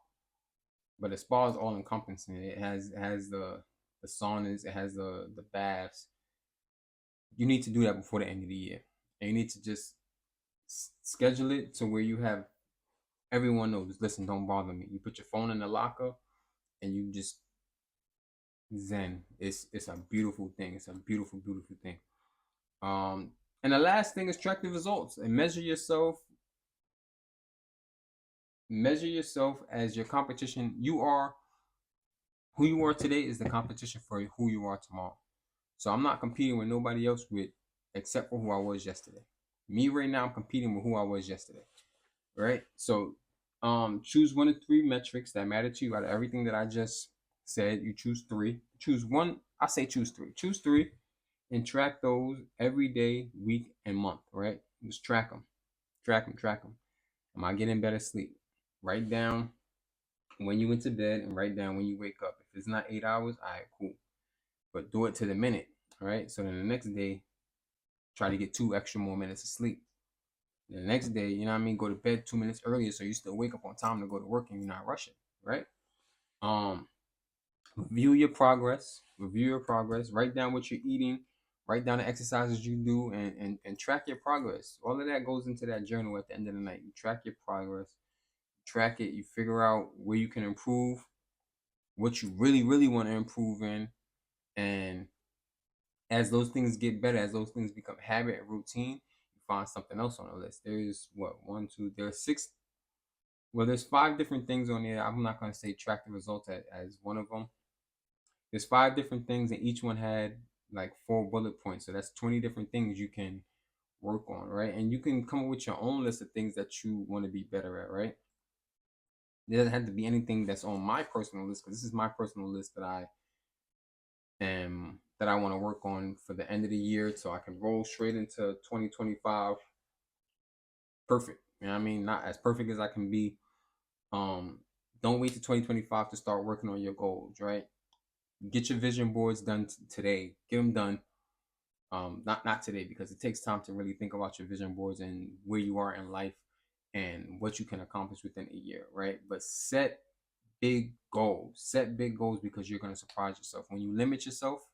But the spa is all encompassing. It has the saunas, it has the baths. You need to do that before the end of the year. And you need to just schedule it to where you have everyone knows, listen, don't bother me. You put your phone in the locker and you just zen. It's a beautiful thing. It's a beautiful, beautiful thing. And the last thing is track the results and measure yourself. Measure yourself as your competition. You are who you are today is the competition for who you are tomorrow. So I'm not competing with nobody else with except for who I was yesterday. Me right now, I'm competing with who I was yesterday. Right? So choose 1 to 3 metrics that matter to you out of everything that I just said. You choose 3. Choose one. I say choose 3. Choose 3 and track those every day, week, and month, right? Just track them. Track them, track them. Am I getting better sleep? Write down when you went to bed and write down when you wake up. If it's not 8 hours, all right, cool. But do it to the minute, right? So then the next day, try to get 2 extra more minutes of sleep. The next day, you know what I mean, go to bed 2 minutes earlier so you still wake up on time to go to work and you're not rushing, right? Review your progress. Review your progress. Write down what you're eating. Write down the exercises you do and track your progress. All of that goes into that journal at the end of the night. You track your progress. Track it. You figure out where you can improve, what you really, really want to improve in. And as those things get better, as those things become habit and routine, you find something else on the list. There's there's 6, well, there's 5 different things on there. I'm not going to say track the results as one of them. There's 5 different things, and each one had like 4 bullet points. So that's 20 different things you can work on, right? And you can come up with your own list of things that you want to be better at, right? There doesn't have to be anything that's on my personal list because this is my personal list that I want to work on for the end of the year so I can roll straight into 2025 perfect. You know what I mean? Not as perfect as I can be. Don't wait to 2025 to start working on your goals, right? Get your vision boards done today. Get them done. Not today because it takes time to really think about your vision boards and where you are in life and what you can accomplish within a year, right? But set big goals. Set big goals because you're going to surprise yourself. When you limit yourself,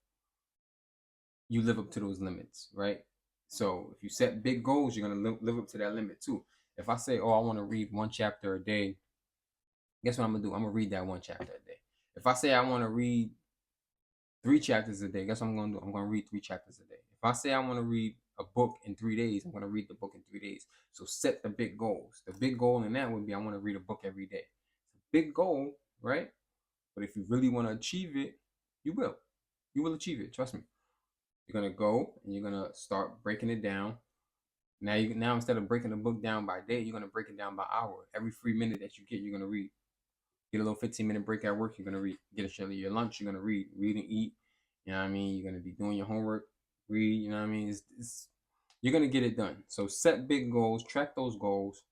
you live up to those limits, right? So if you set big goals, you're going to live up to that limit too. If I say, oh, I want to read 1 chapter a day, guess what I'm going to do? I'm going to read that 1 chapter a day. If I say I want to read 3 chapters a day, guess what I'm going to do? I'm going to read 3 chapters a day. If I say I want to read a book in 3 days, I'm going to read the book in 3 days. So set the big goals. The big goal in that would be I want to read a book every day. Big goal, right? But if you really want to achieve it, you will. You will achieve it. Trust me. You're going to go and you're going to start breaking it down. Now instead of breaking the book down by day, you're going to break it down by hour. Every free minute that you get, you're going to read. Get a little 15-minute break at work, you're going to read. Get a share of your lunch, you're going to read. Read and eat. You know what I mean? You're going to be doing your homework. Read, you know what I mean? You're going to get it done. So set big goals, track those goals,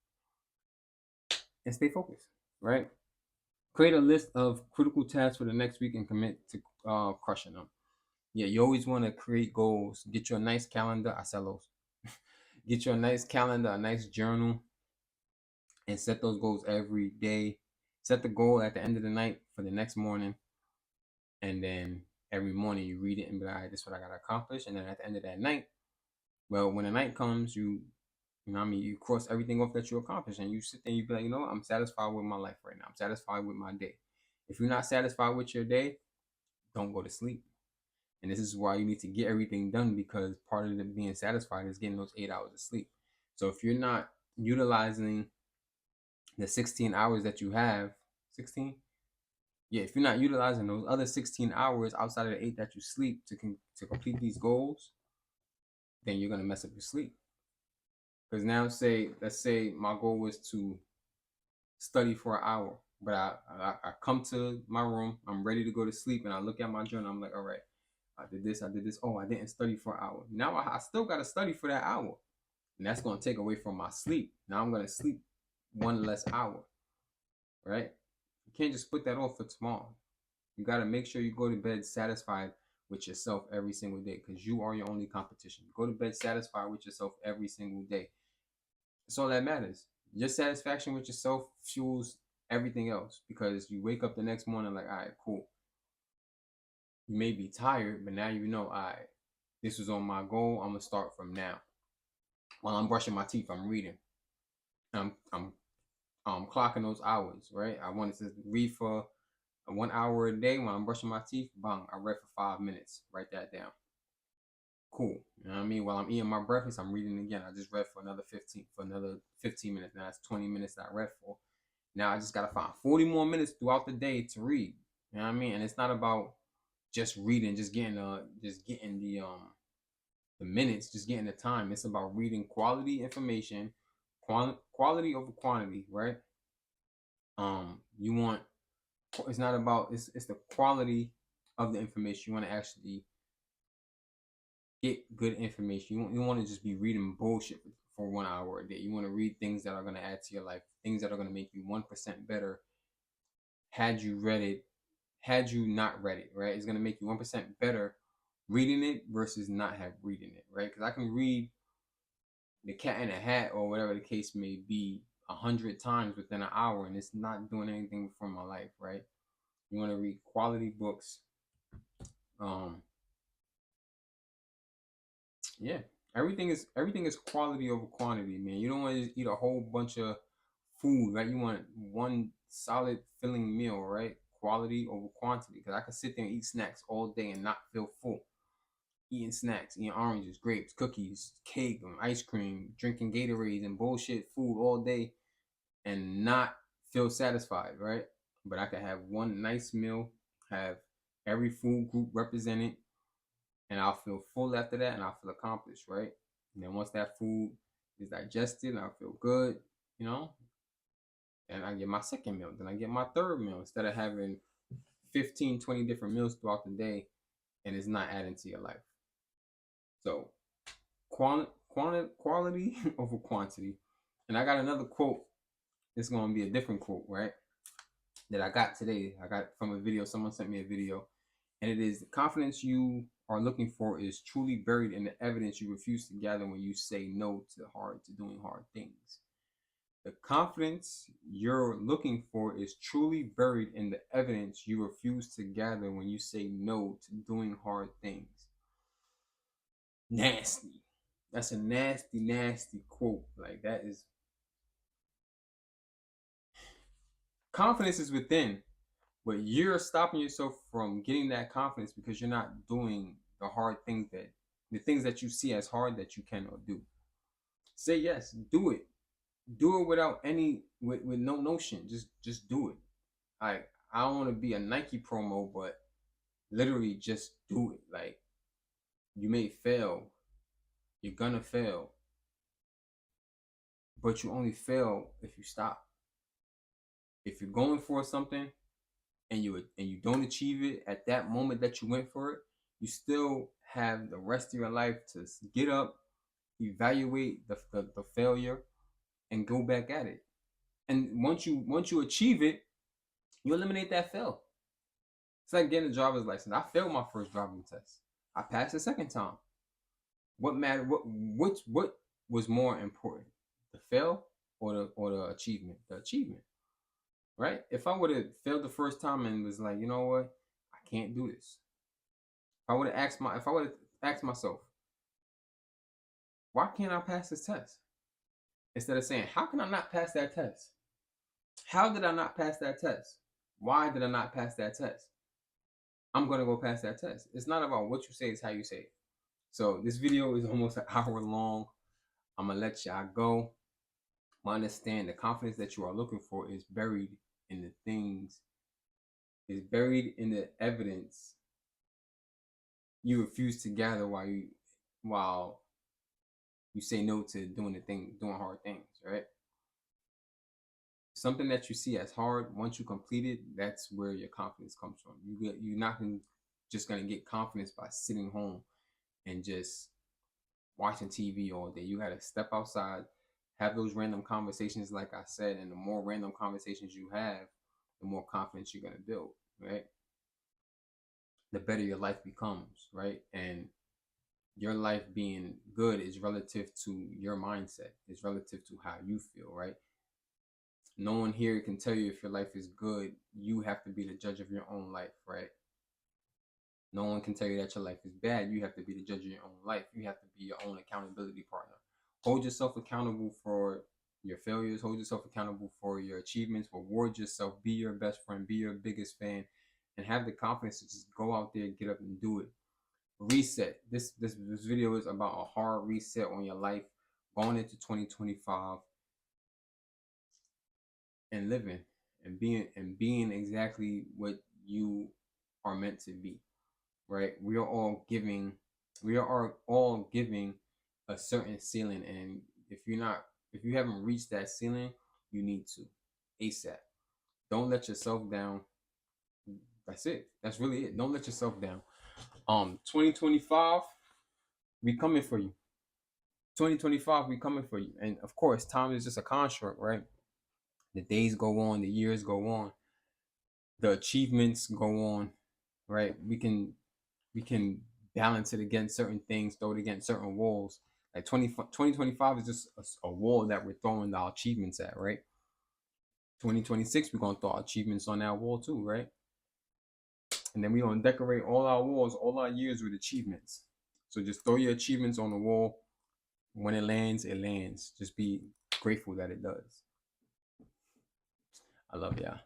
and stay focused, right? Create a list of critical tasks for the next week and commit to crushing them. Yeah, you always want to create goals. Get you a nice calendar. I sell those. Get you a nice calendar, a nice journal, and set those goals every day. Set the goal at the end of the night for the next morning. And then every morning you read it and be like, all right, this is what I got to accomplish. And then at the end of that night, well, when the night comes, you know what I mean, you cross everything off that you accomplished and you sit there and you be like, you know what, I'm satisfied with my life right now. I'm satisfied with my day. If you're not satisfied with your day, don't go to sleep. And this is why you need to get everything done because part of the being satisfied is getting those 8 hours of sleep. So if you're not utilizing the 16 hours that you have, 16? Yeah, if you're not utilizing those other 16 hours outside of the 8 that you sleep to complete these goals, then you're gonna mess up your sleep. Because now, let's say my goal was to study for an hour, but I come to my room, I'm ready to go to sleep, and I look at my journal, I'm like, all right, I did this. Oh, I didn't study for an hour. Now I still gotta study for that hour. and that's going to take away from my sleep. Now I'm going to sleep one less hour, right? You can't just put that off for tomorrow. You got to make sure you go to bed satisfied with yourself every single day, because you are your only competition. Go to bed satisfied with yourself every single day. That's all that matters. Your satisfaction with yourself fuels everything else, because you wake up the next morning like, all right, cool. You may be tired, but now you know, all right, this was on my goal. I'm going to start from now. While I'm brushing my teeth, I'm reading. I'm clocking those hours, right? I wanted to read for 1 hour a day. When I'm brushing my teeth, bang, I read for 5 minutes. Write that down. Cool. You know what I mean? While I'm eating my breakfast, I'm reading again. I just read for another 15 minutes. Now it's 20 minutes that I read for. Now I just gotta find 40 more minutes throughout the day to read. You know what I mean? And it's not about just reading, just getting the minutes, just getting the time. It's about reading quality information, quality over quantity, right? You want, it's not about, it's the quality of the information. You want to actually get good information. You want to just be reading bullshit for 1 hour a day. You want to read things that are going to add to your life, things that are going to make you 1% better had you not read it, right? It's going to make you 1% better reading it versus not have reading it, right? Because I can read The Cat in a Hat or whatever the case may be 100 times within an hour, and it's not doing anything for my life, right? You want to read quality books. Yeah, everything is quality over quantity, man. You don't want to just eat a whole bunch of food, right? You want one solid filling meal, right? Quality over quantity. Because I could sit there and eat snacks all day and not feel full. Eating snacks, eating oranges, grapes, cookies, cake, ice cream, drinking Gatorades and bullshit food all day and not feel satisfied, right? But I could have one nice meal, have every food group represented, and I'll feel full after that, and I'll feel accomplished, right? And then once that food is digested, I'll feel good, you know. And I get my second meal, then I get my third meal, instead of having 15, 20 different meals throughout the day, and it's not adding to your life. So quality over quantity. And I got another quote. It's going to be a different quote, right? That I got today. I got from a video. Someone sent me a video. And it is, the confidence you are looking for is truly buried in the evidence you refuse to gather when you say no to doing hard things. The confidence you're looking for is truly buried in the evidence you refuse to gather when you say no to doing hard things. Nasty. That's a nasty, nasty quote. Like, that is, confidence is within, but you're stopping yourself from getting that confidence because you're not doing the hard things, the things that you see as hard that you cannot do. Say yes, do it. Do it without any, with no notion. Just do it. I don't want to be a Nike promo, but literally just do it. Like, you may fail. You're gonna fail. But you only fail if you stop. If you're going for something and you don't achieve it at that moment that you went for it, you still have the rest of your life to get up, evaluate the failure, and go back at it. And once you achieve it, you eliminate that fail. It's like getting a driver's license. I failed my first driving test. I passed the second time. What mattered? What was more important, the fail or the achievement? The achievement, right? If I would have failed the first time and was like, you know what, I can't do this. If I would have asked myself, why can't I pass this test? Instead of saying, how can I not pass that test? How did I not pass that test? Why did I not pass that test? I'm going to go pass that test. It's not about what you say, it's how you say it. So this video is almost an hour long. I'm going to let y'all go. I understand the confidence that you are looking for is buried in the things, is buried in the evidence you refuse to gather while you say no to doing hard things, right? Something that you see as hard, once you complete it, that's where your confidence comes from. You're not just gonna get confidence by sitting home and just watching TV all day. You got to step outside, have those random conversations, like I said, and the more random conversations you have, the more confidence you're going to build, right? The better your life becomes, right? And your life being good is relative to your mindset, it's relative to how you feel, right? No one here can tell you if your life is good. You have to be the judge of your own life, right? No one can tell you that your life is bad. You have to be the judge of your own life. You have to be your own accountability partner. Hold yourself accountable for your failures. Hold yourself accountable for your achievements. Reward yourself. Be your best friend. Be your biggest fan. And have the confidence to just go out there, get up and do it. Reset. This video is about a hard reset on your life going into 2025 and living and being exactly what you are meant to be, right? We are all giving a certain ceiling, and if you haven't reached that ceiling, you need to ASAP. Don't let yourself down. That's it. That's really it. Don't let yourself down. 2025, we coming for you. 2025, we coming for you. And of course, time is just a construct, right? The days go on, the years go on, the achievements go on, right? We can balance it against certain things, throw it against certain walls. Like 2025 is just a wall that we're throwing our achievements at, right? 2026, we're going to throw our achievements on that wall too, right? And then we're going to decorate all our walls, all our years with achievements. So just throw your achievements on the wall. When it lands, it lands. Just be grateful that it does. I love y'all.